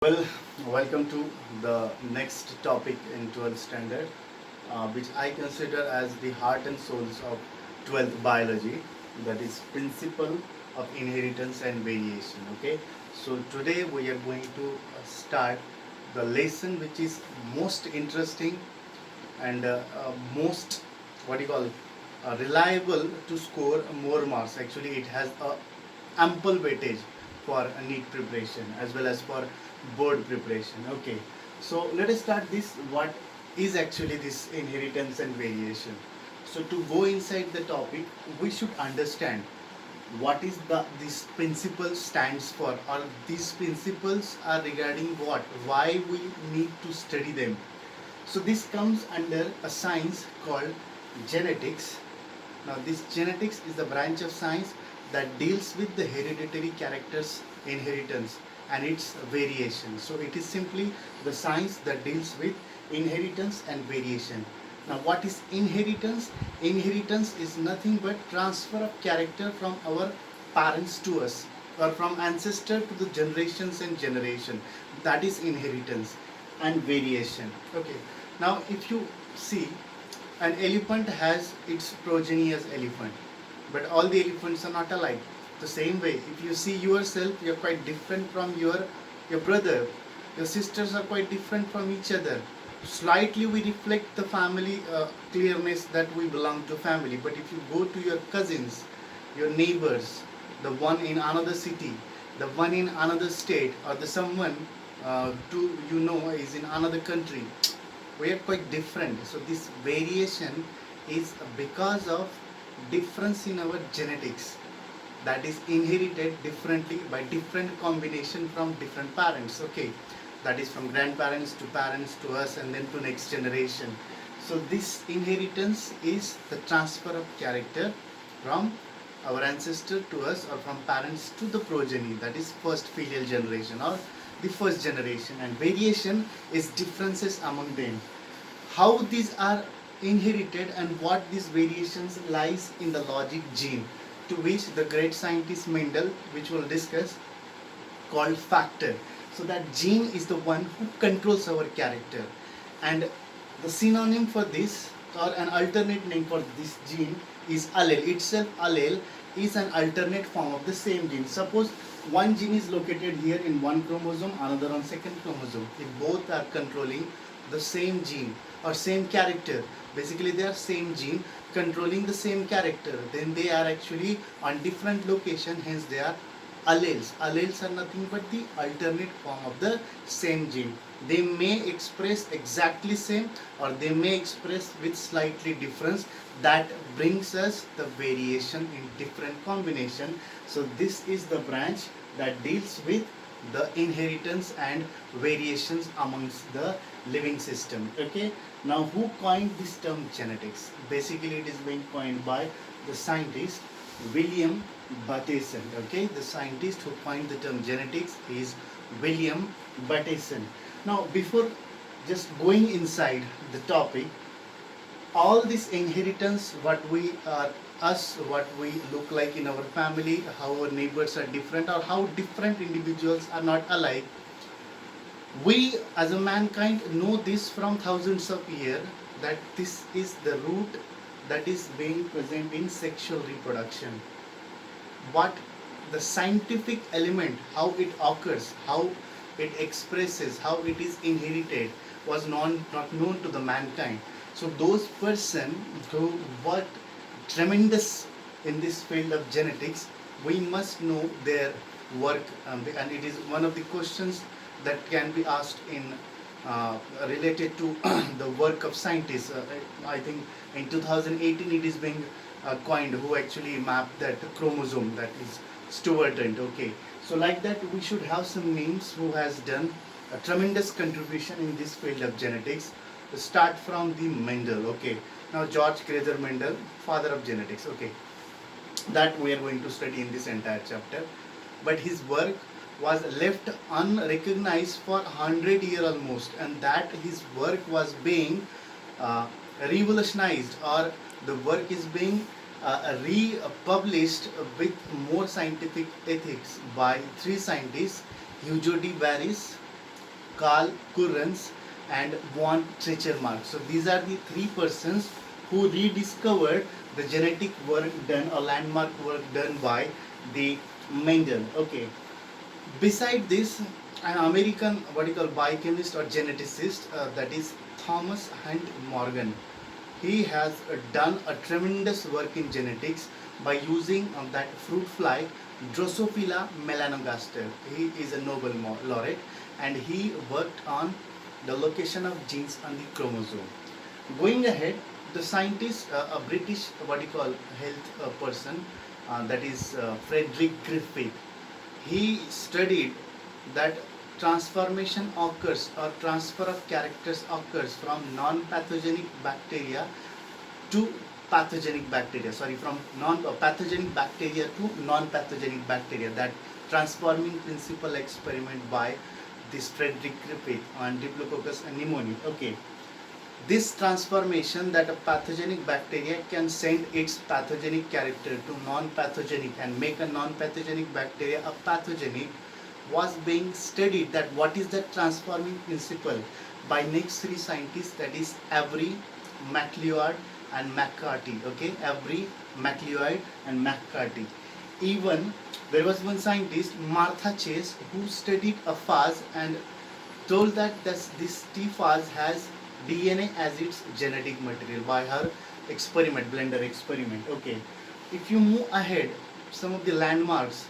Well, welcome to the next topic in 12th standard, which I consider as the heart and souls of 12th biology, that is principle of inheritance and variation. Okay, so today we are going to start the lesson which is most interesting and most what do you call reliable to score more marks. Actually, it has a ample weightage for a NEET preparation as well as for board preparation. Okay, so let us start this. What is actually this inheritance and variation? So to go inside the topic, we should understand what is the this principle stands for, or these principles are regarding what, why we need to study them. So this comes under a science called genetics. Now this genetics is the branch of science that deals with the hereditary characters inheritance and its variation. So it is simply the science that deals with inheritance and variation. Now what is inheritance? Inheritance is nothing but transfer of character from our parents to us, or from ancestor to the generations and generation. That is inheritance and variation. Okay. Now if you see, an elephant has its progeny as elephant, but all the elephants are not alike. The same way, if you see yourself, you're quite different from your brother. Your sisters are quite different from each other. Slightly we reflect the family clearness that we belong to family. But if you go to your cousins, your neighbors, the one in another city, the one in another state, or the someone to is in another country, we are quite different. So this variation is because of difference in our genetics, that is inherited differently by different combination from different parents. Okay, that is from grandparents to parents to us and then to next generation. So this inheritance is the transfer of character from our ancestor to us, or from parents to the progeny, that is first filial generation or the first generation. And variation is differences among them. How these are inherited and what these variations lies in the logic gene, to which the great scientist Mendel, which we'll discuss, called factor. So that gene is the one who controls our character. And the synonym for this, or an alternate name for this gene, is allele. Itself, allele is an alternate form of the same gene. Suppose one gene is located here in one chromosome, another on second chromosome. If both are controlling the same gene or same character, basically they are same gene controlling the same character, then they are actually on different location, hence they are alleles. Alleles are nothing but the alternate form of the same gene. They may express exactly same, or they may express with slightly difference. That brings us the variation in different combination. So this is the branch that deals with the inheritance and variations amongst the living system. Okay, now who coined this term genetics? Basically it is being coined by the scientist William Bateson. Okay, the scientist who coined the term genetics is William Bateson. Now before just going inside the topic, all this inheritance, what we are us, what we look like in our family, how our neighbors are different, or how different individuals are not alike, we as a mankind know this from thousands of years, that this is the root that is being present in sexual reproduction. What the scientific element, how it occurs, how it expresses, how it is inherited, was not known to the mankind. So those person who worked tremendous in this field of genetics, we must know their work, and it is one of the questions that can be asked in related to the work of scientists. I think in 2018 it is being coined, who actually mapped that chromosome, that is Stewart. Okay, so like that we should have some names who has done a tremendous contribution in this field of genetics. Start from the Mendel. Okay, now George Gregor Mendel, father of genetics. Okay, that we are going to study in this entire chapter. But his work was left unrecognized for 100 years almost, and that his work was being uh, revolutionized, or the work is being republished with more scientific ethics by three scientists: Hugo de Barris, Carl Kurens, and von Trechermark. So these are the three persons who rediscovered the genetic work done or landmark work done by the Mendel. Okay. Beside this, an American what you call biochemist or geneticist, that is Thomas Hunt Morgan. He has done a tremendous work in genetics by using that fruit fly Drosophila melanogaster. He is a Nobel laureate, and he worked on the location of genes on the chromosome. Going ahead, the scientist, a British what you call health person, that is Frederick Griffith. He studied that transformation occurs or transfer of characters occurs from non-pathogenic bacteria to pathogenic bacteria. Sorry, from non-pathogenic bacteria to non-pathogenic bacteria. That transforming principle experiment by this Frederick Griffith on Diplococcus pneumoniae. Okay, this transformation that a pathogenic bacteria can send its pathogenic character to non-pathogenic and make a non-pathogenic bacteria a pathogenic was being studied. That what is the transforming principle by next three scientists, that is Avery, MacLeod and McCarthy. Okay, Avery, MacLeod and McCarthy. Even there was one scientist, Martha Chase, who studied a phase and told that this T phase has DNA as its genetic material by her experiment, blender experiment. Okay, if you move ahead, some of the landmarks,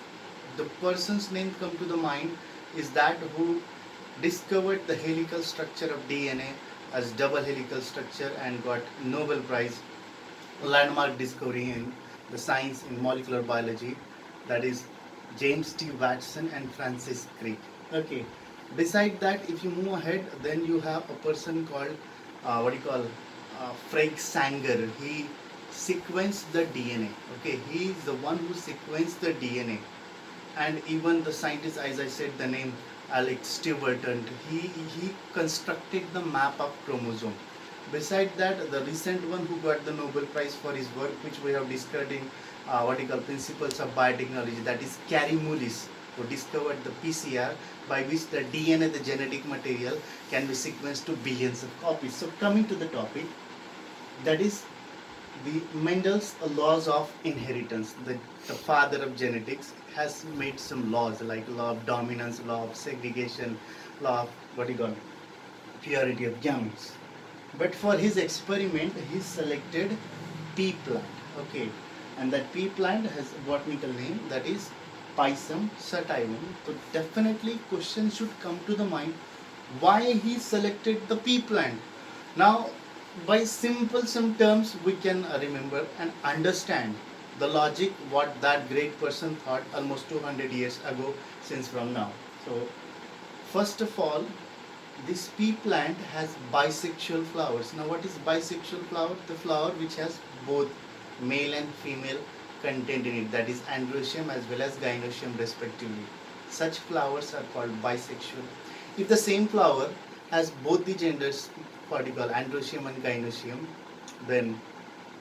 the person's name come to the mind is that who discovered the helical structure of DNA as double helical structure and got Nobel Prize, landmark discovery in the science in molecular biology, that is James T. Watson and Francis Crick. Okay. Beside that, if you move ahead, then you have a person called what you call Frank Sanger. He sequenced the DNA. Okay, he is the one who sequenced the DNA, and even the scientist, as I said, the name Alex Stewart, he constructed the map of chromosome. Beside that, the recent one who got the Nobel Prize for his work, which we have discussed in what you call principles of biotechnology, that is Carey Mullis, who discovered the PCR, by which the DNA, the genetic material, can be sequenced to billions of copies. So coming to the topic, that is the Mendel's laws of inheritance. The father of genetics has made some laws like law of dominance, law of segregation, law of what you call purity of gametes. But for his experiment, he selected pea plant. Okay, and that pea plant has a botanical name, that is Pisum sativum. So definitely question should come to the mind, why he selected the pea plant. Now, by simple some terms we can remember and understand the logic what that great person thought almost 200 years ago since from now. So first of all, this pea plant has bisexual flowers. Now what is bisexual flower? The flower which has both male and female content in it, that is androecium as well as gynoecium respectively. Such flowers are called bisexual. If the same flower has both the genders, what you call androecium and gynoecium, then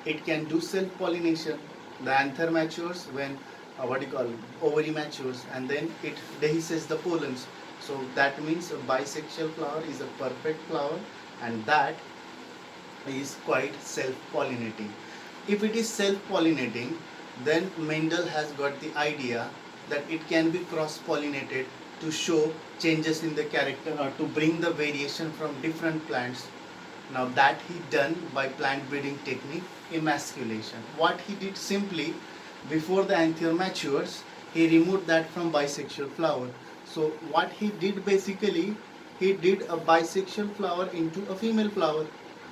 it can do self-pollination. The anther matures when what you call ovary matures, and then it dehisces the pollens. So that means a bisexual flower is a perfect flower, and that is quite self-pollinating. If it is self-pollinating, then Mendel has got the idea that it can be cross-pollinated to show changes in the character or to bring the variation from different plants. Now that he done by plant breeding technique, emasculation. What he did simply, before the anther matures, he removed that from bisexual flower. So what he did basically, he did a bisexual flower into a female flower,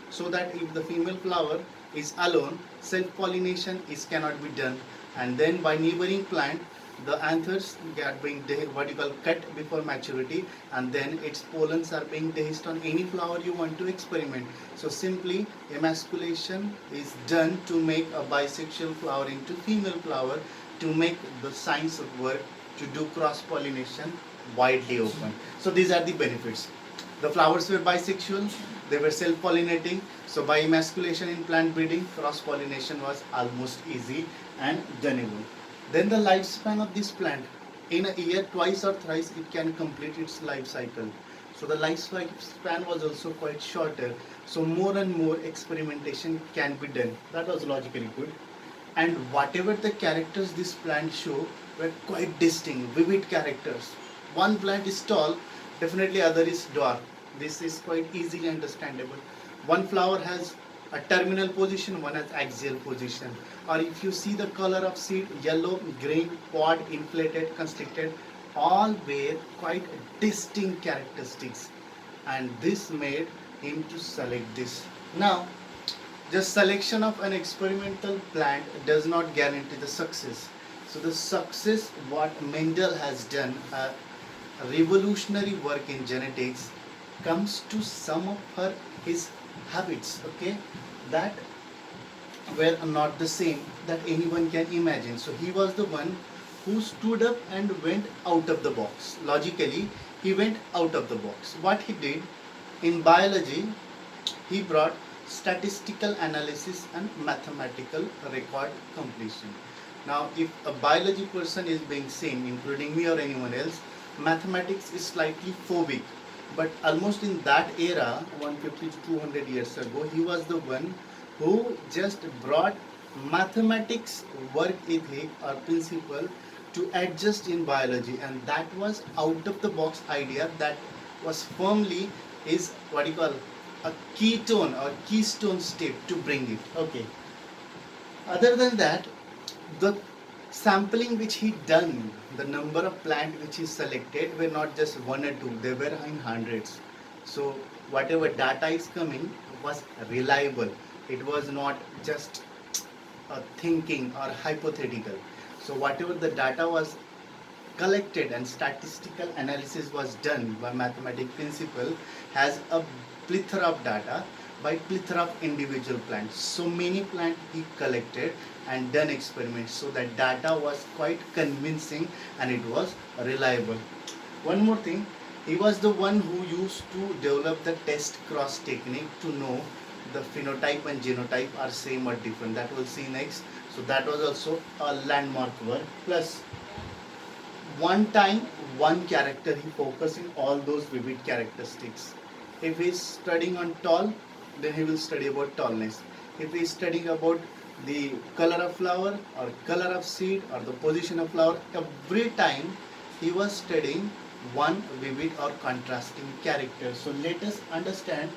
so that if the female flower is alone, self-pollination is cannot be done, and then by neighboring plant, the anthers get being what you call cut before maturity, and then its pollens are being dehisced on any flower you want to experiment. So simply emasculation is done to make a bisexual flower into female flower, to make the science of work to do cross pollination widely open. So these are the benefits. The flowers were bisexual, they were self-pollinating. So by emasculation in plant breeding, cross-pollination was almost easy and doable. Then the lifespan of this plant, in a year twice or thrice it can complete its life cycle. So the lifespan was also quite shorter. So more and more experimentation can be done. That was logically good. And whatever the characters this plant show were quite distinct, vivid characters. One plant is tall, definitely other is dwarf. This is quite easily understandable. One flower has a terminal position, one has axial position. Or if you see the color of seed, yellow, green, pod, inflated, constricted, all were quite distinct characteristics. And this made him to select this. Now, just selection of an experimental plant does not guarantee the success. So the success what Mendel has done, a revolutionary work in genetics, comes to some of his habits, okay, that were not the same that anyone can imagine. So he was the one who stood up and went out of the box. Logically, he went out of the box. What he did in biology, he brought statistical analysis and mathematical record completion. Now, if a biology person is being seen, including me or anyone else, mathematics is slightly phobic. But almost in that era, 150 to 200 years ago, he was the one who just brought mathematics work ethic or principle to adjust in biology, and that was out of the box idea that was firmly is what you call a ketone or keystone step to bring it. Okay. Other than that, the sampling which he done, the number of plant which he selected were not just one or two, they were in hundreds. So whatever data is coming was reliable. It was not just a thinking or hypothetical. So whatever the data was collected and statistical analysis was done by mathematical principle has a plethora of data by plethora of individual plants. So many plants he collected and done experiments. So that data was quite convincing and it was reliable. One more thing, he was the one who used to develop the test cross technique to know the phenotype and genotype are same or different. That we'll see next. So that was also a landmark work. Plus, one time, one character, he focusing all those vivid characteristics. If he is studying on tall, then he will study about tallness. If he is studying about the color of flower or color of seed or the position of flower, every time he was studying one vivid or contrasting character. So let us understand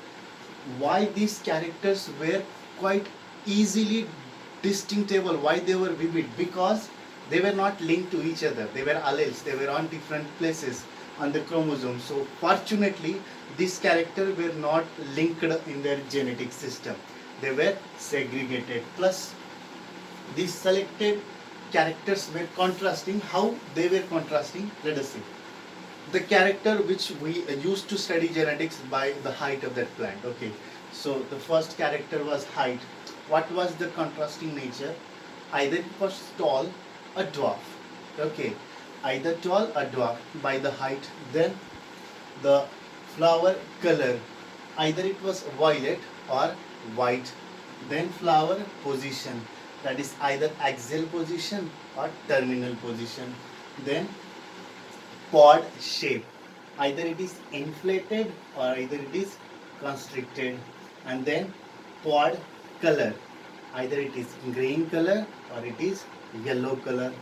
why these characters were quite easily distinctable, why they were vivid, because they were not linked to each other, they were alleles, they were on different places on the chromosome. So fortunately these characters were not linked in their genetic system, they were segregated. Plus these selected characters were contrasting. How they were contrasting, let us see. The character which we used to study genetics by the height of that plant. Okay, so the first character was height. What was the contrasting nature? Either it was tall or dwarf. Okay, either tall or dwarf by the height. Then the flower color, either it was violet or white. Then flower position, that is either axial position or terminal position. Then pod shape, either it is inflated or either it is constricted. And then pod color, either it is green color or it is yellow color.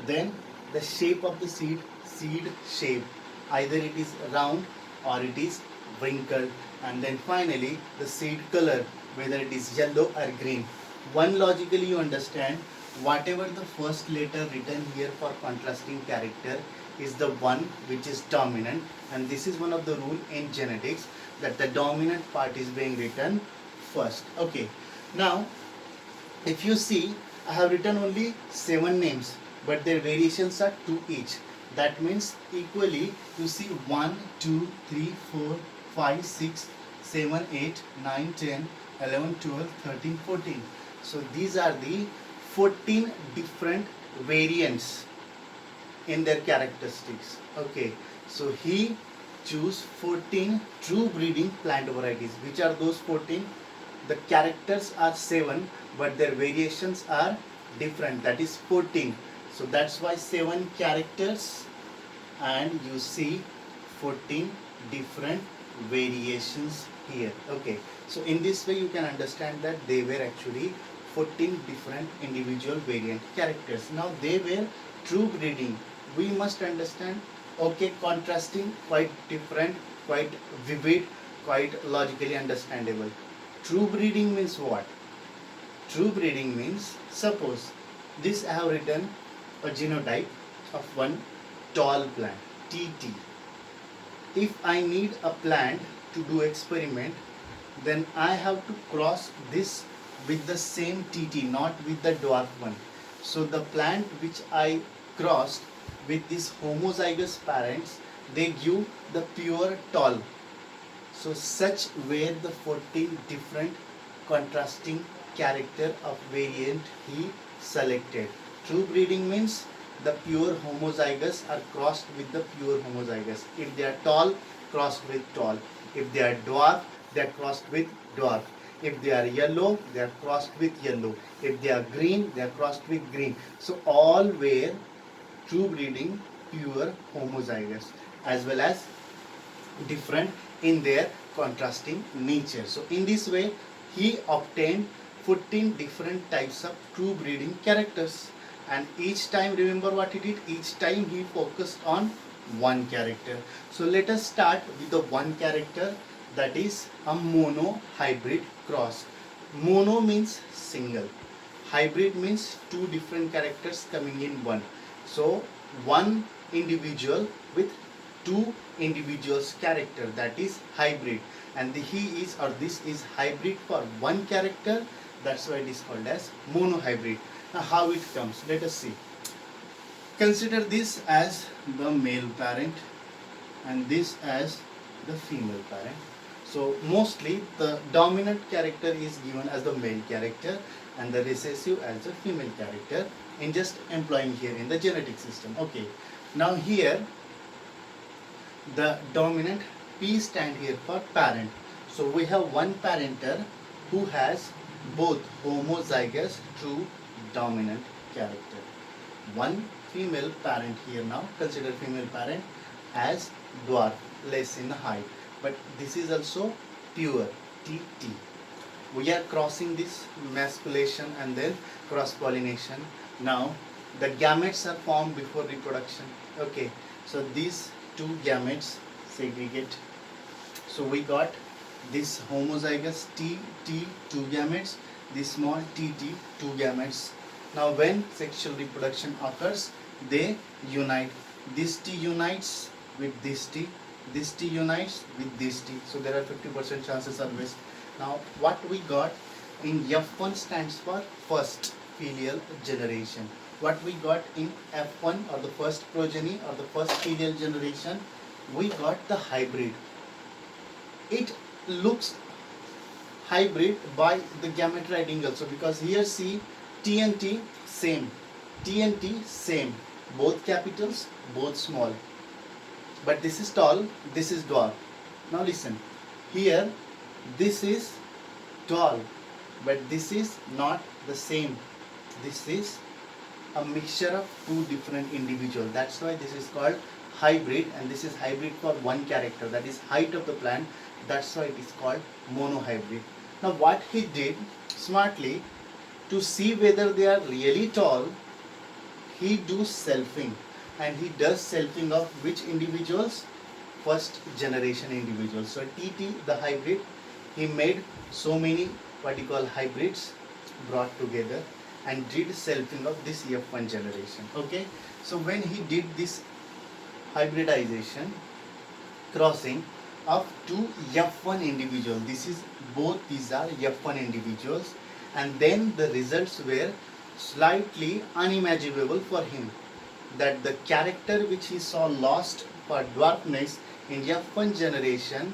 Then the shape of the seed, seed shape, either it is round or it is wrinkled. And then finally the seed color, whether it is yellow or green. One, logically you understand, whatever the first letter written here for contrasting character is the one which is dominant, and this is one of the rule in genetics that the dominant part is being written first. Okay, now if you see, I have written only 7 names, but their variations are 2 each. That means equally you see 1, 2, 3, 4, 5, 6, 7, 8, 9, 10, 11, 12, 13, 14. So these are the 14 different variants in their characteristics. Okay, so he choose 14 true breeding plant varieties. Which are those 14? The characters are 7, but their variations are different. That is 14. So that's why 7 characters and you see 14 different variations here. Okay, so in this way you can understand that they were actually 14 different individual variant characters. Now they were true breeding. We must understand, okay, contrasting, quite different, quite vivid, quite logically understandable. True breeding means what? True breeding means, suppose this I have written a genotype of one tall plant, TT. If I need a plant to do experiment, then I have to cross this with the same TT, not with the dwarf one. So the plant which I crossed with these homozygous parents, they give the pure tall. So such were the 14 different contrasting character of variant he selected. True breeding means the pure homozygous are crossed with the pure homozygous. If they are tall, crossed with tall. If they are dwarf, they are crossed with dwarf. If they are yellow, they are crossed with yellow. If they are green, they are crossed with green. So all were true breeding pure homozygous, as well as different in their contrasting nature. So in this way he obtained 14 different types of true breeding characters, and each time, remember what he did, each time he focused on one character. So let us start with the one character, that is a mono hybrid cross. Mono means single, hybrid means two different characters coming in one. So one individual with two individuals character, that is hybrid, and he is, or this is hybrid for one character, that's why it is called as monohybrid. Now how it comes, let us see. Consider this as the male parent and this as the female parent. So mostly the dominant character is given as the male character and the recessive as the female character, in just employing here in the genetic system. Okay, now here the dominant P stand here for parent. So we have one parenter who has both homozygous true dominant character. One female parent here, now consider female parent as dwarf, less in height, but this is also pure TT. We are crossing this masculation and then cross pollination. Now the gametes are formed before reproduction. Okay, so these two gametes segregate. So we got this homozygous TT two gametes, this small TT two gametes. Now when sexual reproduction occurs, they unite. This T unites with this T, this T unites with this T. So there are 50% chances always. Now what we got in F1 stands for first filial generation. What we got in F1, or the first progeny or the first filial generation, we got the hybrid. It looks hybrid by the gamete writing also, because here see T and T same, T and T same, both capitals, both small, but this is tall, this is dwarf. Now listen, here this is tall, but this is not the same, this is a mixture of two different individuals. That's why this is called hybrid, and this is hybrid for one character, that is height of the plant. That's why it is called monohybrid. Now what he did smartly, to see whether they are really tall, he does selfing, and he does selfing of which individuals? First generation individuals. So TT, the hybrid, he made so many what you call hybrids brought together and did selfing of this F1 generation. Okay, so when he did this hybridization, crossing of two F1 individuals, this is both these are F1 individuals, and then the results were slightly unimaginable for him, that the character which he saw lost for dwarfness in F1 generation,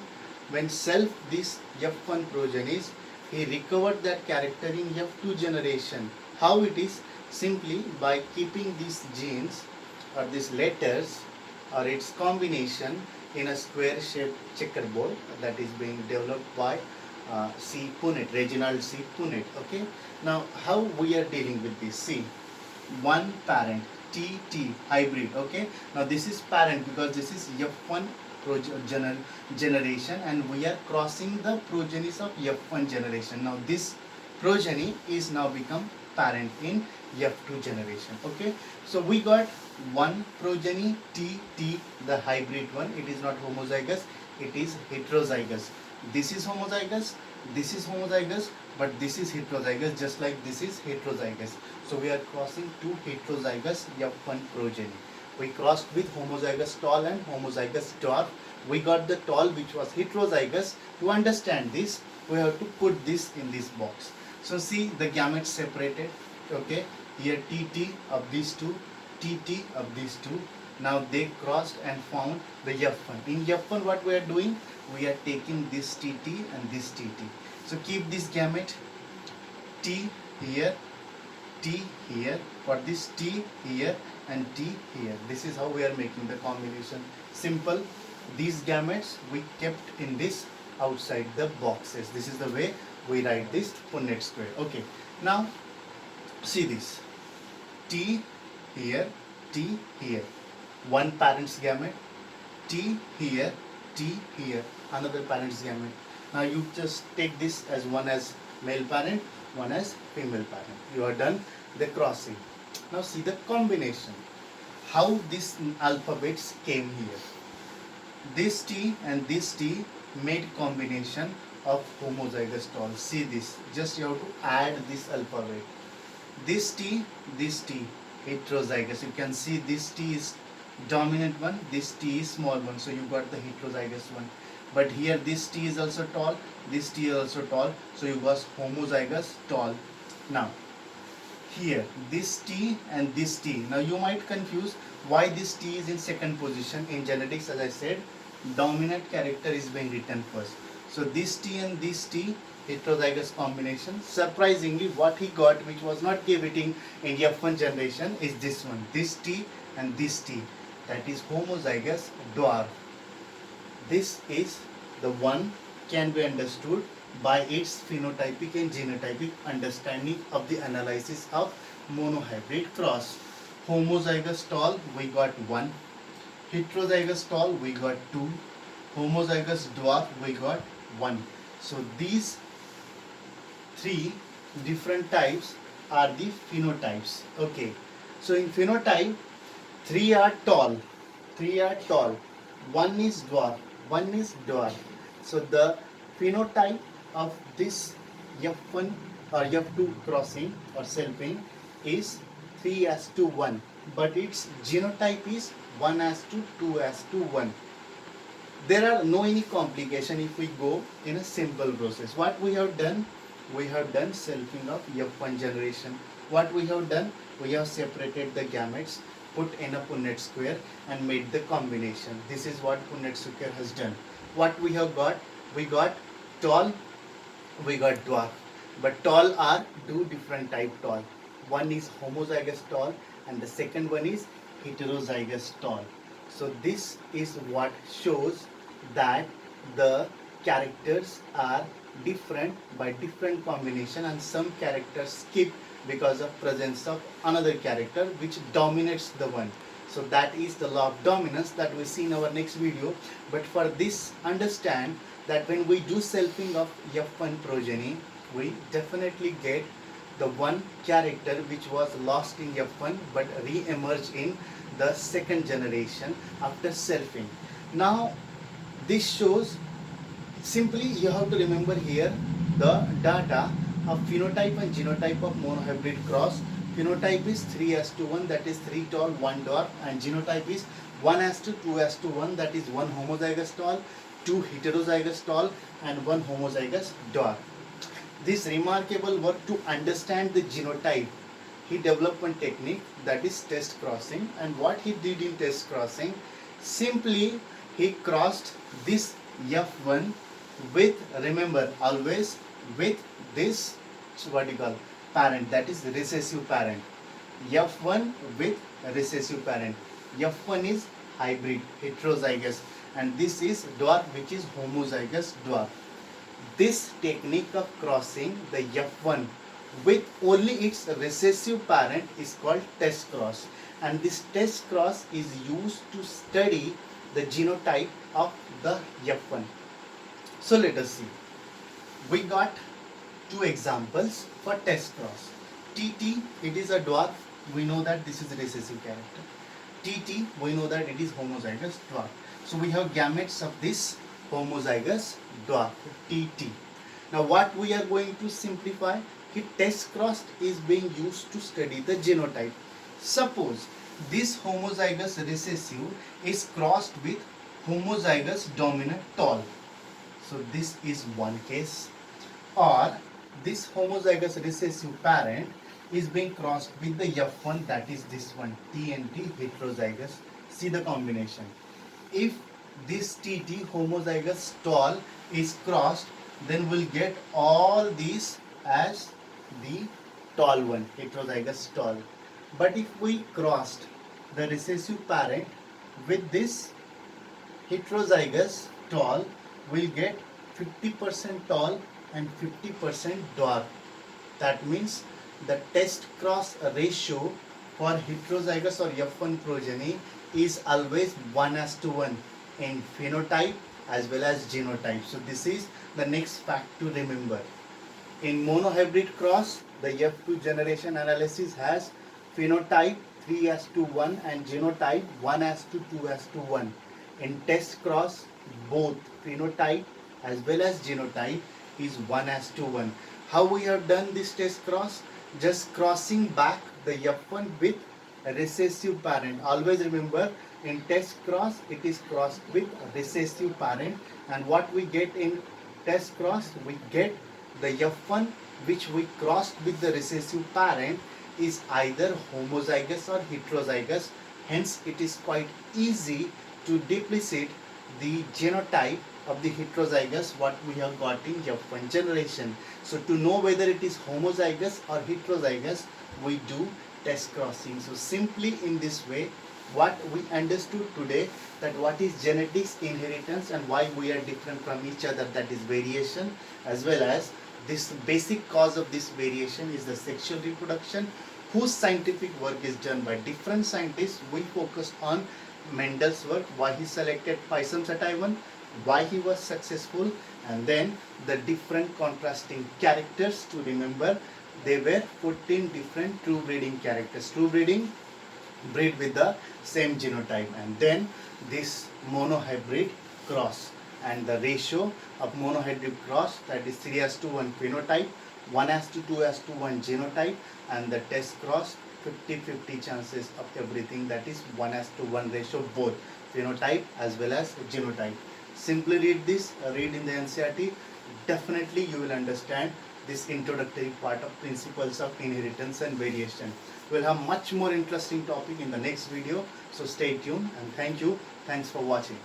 when self this F1 progenies, he recovered that character in F2 generation. How it is? Simply by keeping these genes or these letters or its combination in a square shaped checkerboard that is being developed by C. Punnett, Reginald C. Punnett. Okay. Now how we are dealing with this? See, one parent TT hybrid. Okay. Now this is parent because this is F1 generation, and we are crossing the progenies of F1 generation. Now this progeny is now become parent in F2 generation. Okay, so we got one progeny T, the hybrid one. It is not homozygous, it is heterozygous. This is homozygous, this is homozygous, but this is heterozygous, just like this is heterozygous. So we are crossing two heterozygous F1 progeny. We crossed with homozygous tall and homozygous dwarf. We got the tall which was heterozygous. To understand this, we have to put this in this box. So see the gametes separated. Okay, here TT of these two, TT of these two. Now they crossed and found the F1. In F1 what we are doing? We are taking this TT and this TT. So keep this gamete T here, T here, for this T here and T here. This is how we are making the combination. Simple. These gametes we kept in this outside the boxes. This is the way we write this Punnett square. Okay. Now see this. T here, T here. One parent's gamete. T here, T here. Another parent's gamete. Now you just take this as one as male parent, one as female parent. You are done the crossing. Now see the combination. How these alphabets came here. This T and this T made combination of homozygous tall. See this. Just you have to add this alphabet. This T, heterozygous. You can see this T is dominant one, this T is small one. So you got the heterozygous one. But here this T is also tall, this T is also tall. So you got homozygous tall. Now here this T and this T. Now you might confuse why this T is in second position. In genetics, as I said, dominant character is being written first. So this T and this T, heterozygous combination. Surprisingly, what he got, which was not getting in F1 generation, is this one. This T and this T. That is homozygous dwarf. This is the one can be understood by its phenotypic and genotypic understanding of the analysis of monohybrid cross. Homozygous tall, we got 1. Heterozygous tall, we got 2. Homozygous dwarf, we got 1. So these three different types are the phenotypes. Okay. So in phenotype, 3 are tall. 3 are tall. 1 is dwarf. 1 is dwarf. So the phenotype of this F1 or F2 crossing or selfing is 3:1, but its genotype is 1:2, 2:1. There are no any complication if we go in a simple process. What we have done? We have done selfing of F1 generation. What we have done? We have separated the gametes, put in a Punnett square and made the combination. This is what Punnett square has done. What we have got? We got tall, we got dwarf. But tall are two different type tall. One is homozygous tall and the second one is heterozygous tall. So this is what shows that the characters are different by different combination, and some characters skip because of presence of another character which dominates the one. So that is the law of dominance that we see in our next video. But for this, understand that when we do selfing of F1 progeny, we definitely get the one character which was lost in F1 but re-emerged in the second generation after selfing. Now this shows, simply you have to remember here the data of phenotype and genotype of monohybrid cross. Phenotype is 3:1, that is 3 tall, 1 dwarf, and genotype is 1:2, 2:1, that is 1 homozygous tall, 2 heterozygous tall, and 1 homozygous dwarf. This remarkable work to understand the genotype, he developed one technique, that is test crossing. And what he did in test crossing, simply he crossed this F1 with, remember always with this, what you call parent, that is recessive parent. F1 with recessive parent. F1 is hybrid, heterozygous, and this is dwarf, which is homozygous dwarf. This technique of crossing the F1 with only its recessive parent is called test cross, and this test cross is used to study the genotype of the F1. So let us see. We got two examples for test cross. TT, it is a dwarf. We know that this is a recessive character. TT, we know that it is homozygous dwarf. So we have gametes of this homozygous dwarf, TT. Now what we are going to simplify, test cross is being used to study the genotype. Suppose this homozygous recessive is crossed with homozygous dominant tall. So this is one case. Or this homozygous recessive parent is being crossed with the F1, that is this one, TNT heterozygous. See the combination. If this TT homozygous tall is crossed, then we'll get all these as the tall one, heterozygous tall. But if we crossed the recessive parent with this heterozygous tall, we'll get 50% tall and 50% dwarf. That means the test cross ratio for heterozygous or F1 progeny is always 1:1 in phenotype as well as genotype. So this is the next fact to remember. In monohybrid cross, the F2 generation analysis has phenotype 3:1 and genotype 1:2:1. In test cross, both phenotype as well as genotype is 1:1. How we have done this test cross? Just crossing back the F1 with a recessive parent. Always remember, in test cross it is crossed with a recessive parent, and what we get in test cross, we get the F1 which we crossed with the recessive parent is either homozygous or heterozygous. Hence it is quite easy to duplicate the genotype of the heterozygous what we have got in F1 generation. So to know whether it is homozygous or heterozygous, we do test crossing. So simply in this way, what we understood today, that what is genetics, inheritance, and why we are different from each other, that is variation, as well as this basic cause of this variation is the sexual reproduction, whose scientific work is done by different scientists. We focused on Mendel's work, why he selected Pisum sativum, why he was successful, and then the different contrasting characters to remember. There were 14 different true breeding characters. True breeding, breed with the same genotype, and then this monohybrid cross, and the ratio of monohybrid cross, that is 3:1 phenotype, 1:2:1 genotype, and the test cross 50-50 chances of everything, that is 1:1 ratio, both phenotype as well as genotype. Simply read this, read in the NCERT. Definitely you will understand this introductory part of principles of inheritance and variation. We'll have much more interesting topic in the next video. So stay tuned, and thank you. Thanks for watching.